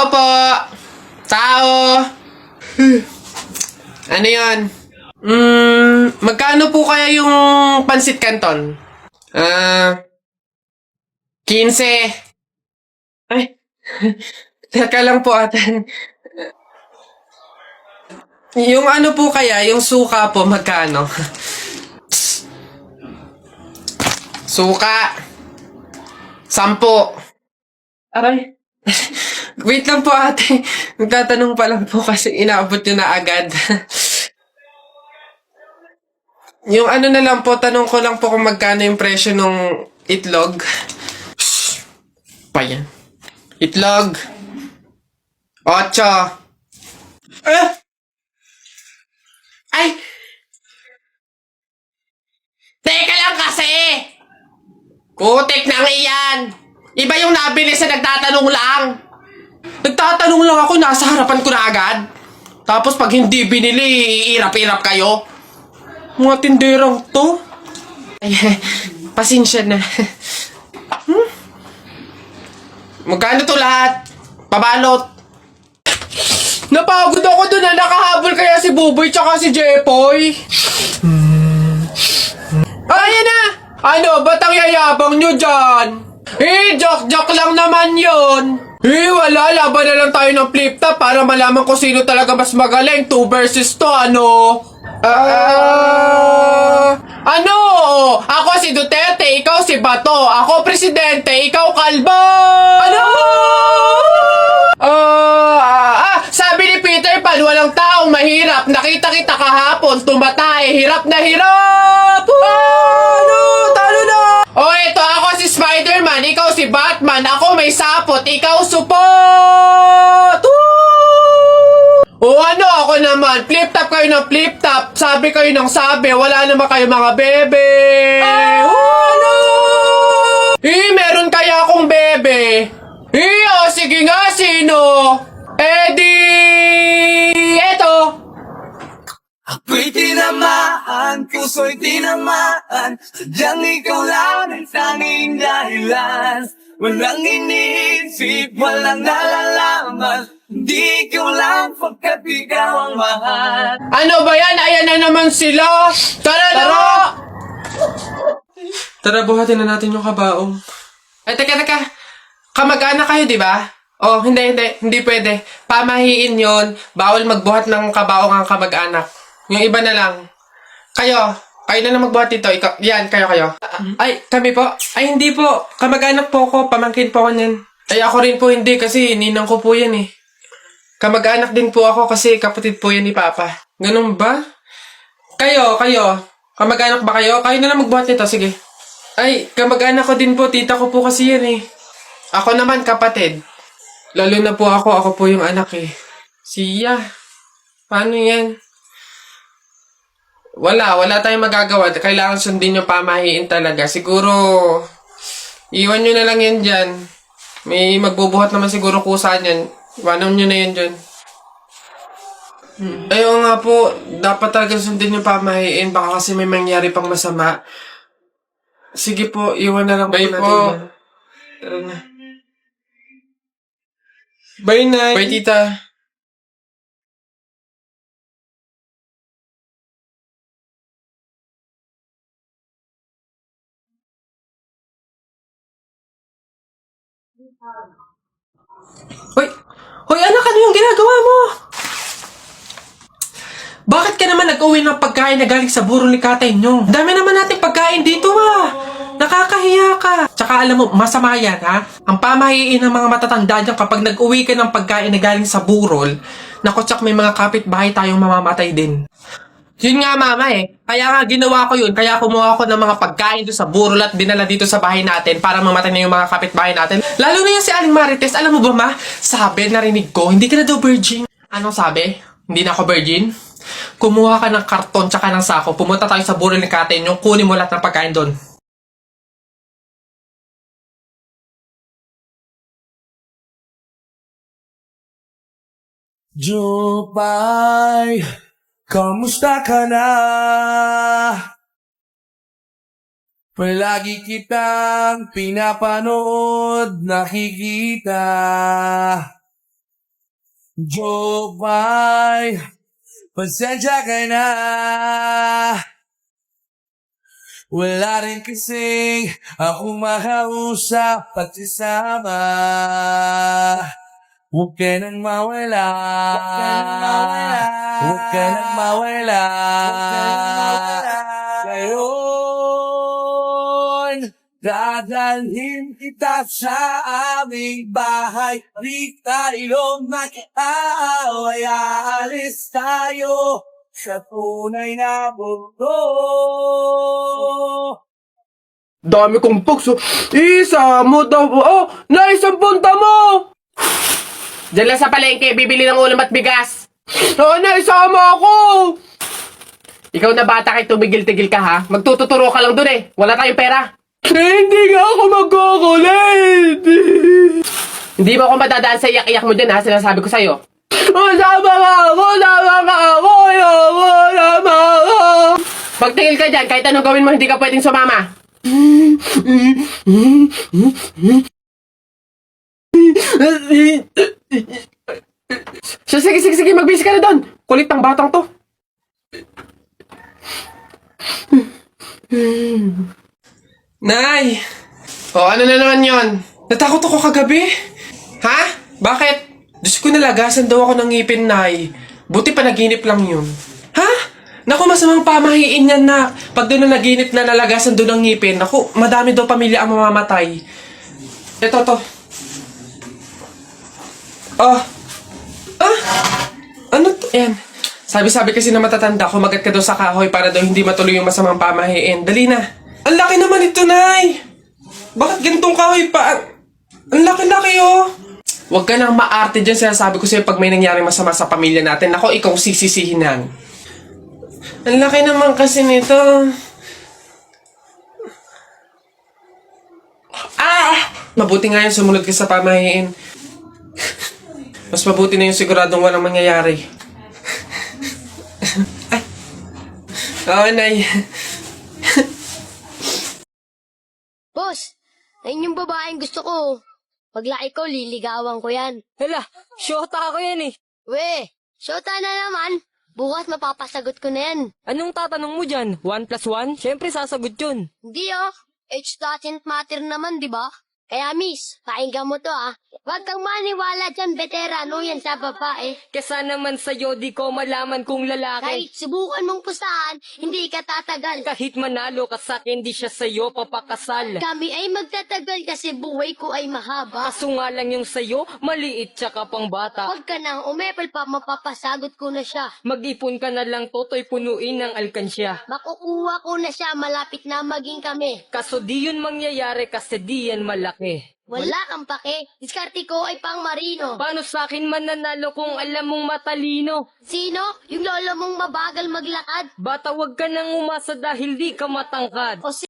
Tao po! Tao! Ano yan? Magkano po kaya yung pansit canton? 15. Ay, teka lang po ate. Yung ano po kaya, yung suka po, magkano? Suka. 10. Aray. Wait lang po ate. Nagtatanong pa lang po kasi inaabot nyo na agad. Yung ano na lang po, tanong ko lang po kung magkano yung presyo ng itlog. Pa yan. Itlog. 8. Eh! Ay! Teka lang kasi! Putik na iyan! Iba yung nabili sa nagtatanong lang. Nagtatanong lang ako, nasa harapan ko na agad. Tapos pag hindi binili, iirap-irap kayo. Mga tinderang to. Ay, pasensya na. Magkano to lahat? Pabalot. Napagod ako dun na nakahabol kaya si Buboy tsaka si Jepoy. Ayan na! Ano, ba't ang yayabang nyo dyan? Joke-joke lang naman yun. Wala, laban na lang tayo ng flip-top para malaman ko sino talaga mas magaling. 2 versus 2, ano? Ano? Ako si Duterte, ikaw si Bato. Ako presidente, ikaw kalbo. Ano? Sabi ni Peter Pan, walang taong mahirap. Nakita kita kahapon, tumatay. Hirap na hirap. Ano? Talo na. Ito ako si Spider-Man, ikaw si Batman. Ako may sapot, ikaw supot. Ano ako naman? Flip-top kayo ng flip-top. Sabi kayo ng sabi. Wala naman kayo mga bebe. Ano? Meron kaya akong bebe. Sige nga, sino? Eto. Ako'y tinamaan, puso'y tinamaan. Sadyang ikaw lang ang tanging dahilan. Walang iniisip, walang nalalaman. Hindi ikaw lang pagkat ikaw ang mahal. Ano ba yan? Ayan na naman sila. Tara! Tara, buhatin na natin yung kabaong. Ay, teka. Kamag-anak kayo, di ba? Oh, hindi pwede. Pamahiin yon. Bawal magbuhat ng kabaong ang kamag-anak. Yung iba na lang. Kayo na lang magbuhat dito. Yan, kayo. Ay, kami po. Ay, hindi po. Kamag-anak po ako. Pamangkin po ako niyan. Ay, ako rin po hindi kasi ninang ko po yan eh. Kamag-anak din po ako kasi kapatid po yan ni Papa. Ganun ba? Kayo. Kamag-anak ba kayo? Kayo na lang magbuhat nito, sige. Ay, kamag-anak ko din po. Tita ko po kasi yan eh. Ako naman kapatid. Lalo na po ako po yung anak eh. Siya. Paano yan? Wala tayong magagawa. Kailangan sundin yung pamahiin talaga. Siguro, iwan nyo na lang yan dyan. May magbubuhat naman siguro kusa yan. Iwanan nyo na yan dyan. Ayaw nga po, dapat talaga sundin yung pamahiin. Baka kasi may mangyari pang masama. Sige po, iwan na lang po natin. Bye po. Tara na. Bye, Nay. Bye, Tita. Hoy anak, ano yung ginagawa mo? Bakit ka naman nag-uwi ng pagkain na galing sa burol ni tatay nyo? Dami naman nating pagkain dito Nakakahiya ka. Tsaka alam mo, masama yan ha? Ang pamahiin ng mga matatanda dyan kapag nag-uwi ka ng pagkain na galing sa burol, naku tsak may mga kapitbahay tayong mamamatay din. Yun nga mama eh. Kaya nga ginawa ko yun. Kaya kumuha ko ng mga pagkain doon sa burol at dinala dito sa bahay natin para mamatay na yung mga kapitbahay natin. Lalo na yung si Aling Marites. Alam mo ba ma? Sabi, narinig ko, hindi ka na daw virgin. Anong sabi? Hindi na ako virgin? Kumuha ka ng karton tsaka ng sako. Pumunta tayo sa burol ni Katen yung kunin mo lahat ng pagkain doon. Jupay, kamusta ka na? Palagi kitang pinapanood, nakikita. Jopay, pasensya ka na. Wala rin kasing akong makausap at isama. Huwag ka nang mawala. Huwag ka nang mawala. Ngayon, dadalhin kita sa aming bahay. Di tayo mag-aaway. Aalis tayo sa tunay na mundo. Dami kong box, oh. Isa mo daw, oh, naisang punta mo! Diyan lang sa palengke, bibili ng ulam at bigas. Oo, naisama ako! Ikaw na bata kay tumigil-tigil ka ha? Magtututuro ka lang dun eh. Wala tayong pera. Hindi nga ako magkukulit! Hindi mo ako madadaan sa iyak-iyak mo dyan ha, sinasabi ko sa'yo. Sama ka ako! Sama ka ako! Ayoko! Sama ka! Pagtingil ka dyan, kahit anong gawin mo, hindi ka pwedeng sumama. Sige, magbihis ka na doon. Kulit ng batang to. Nay! O, ano na naman yon? Natakot ako kagabi. Ha? Bakit? Diyos ko, nalagasan daw ako ng ngipin, Nay. Buti panaginip lang yun. Ha? Naku, masamang pamahiin yan, na. Pag doon na naginip na nalagasan doon ng ngipin, naku, madami daw pamilya ang mamamatay. Ito, to. Oh. Ah? Ano to? Ayan. Sabi kasi na matatanda, kumagat ka daw sa kahoy para daw hindi matuloy yung masamang pamahiin. Dali na. Ang laki naman ito, Nay. Bakit ganitong kahoy pa? Ang laki-laki, oh. Huwag ka nang maarte dyan. Sinasabi ko sa'yo pag may nangyaring masama sa pamilya natin. Ako, ikaw sisisihinan. Ang laki naman kasi nito. Ah! Mabuti nga yung sumunod ka sa pamahiin. Mas mabuti na yung siguradong walang mangyayari. Ay. Oo, Nay. Boss, ayun yung babaeng gusto ko. Paglaki ko, liligawan ko yan. Hala, syota ako yan eh. We, syota na naman. Bukas mapapasagot ko na yan. Anong tatanong mo dyan? 1 plus 1? Siyempre sasagot yun. Hindi oh, age doesn't matter naman, di ba? Kaya miss, pakinggan mo to ah. Huwag kang maniwala dyan, veterano yan sa babae. Kesa naman sa'yo, di ko malaman kung lalaki. Kahit subukan mong pusahan, hindi ka tatagal. Kahit manalo ka sa'kin, di siya sa'yo papakasal. Kami ay magtatagal kasi buhay ko ay mahaba. Kaso nga lang yung sa'yo, maliit tsaka pang bata. Huwag ka nang umepal pa, mapapasagot ko na siya. Mag-ipon ka na lang, toto'y punuin ng alkansya. Makukuha ko na siya, malapit na maging kami. Kaso di yun mangyayari kasi di yan malaki. Wala kang pake. Diskarte ko ay pang marino. Paano sa'kin mananalo kung alam mong matalino? Sino? Yung lolo mong mabagal maglakad? Bata, wag ka nang umasa dahil di ka matangkad. O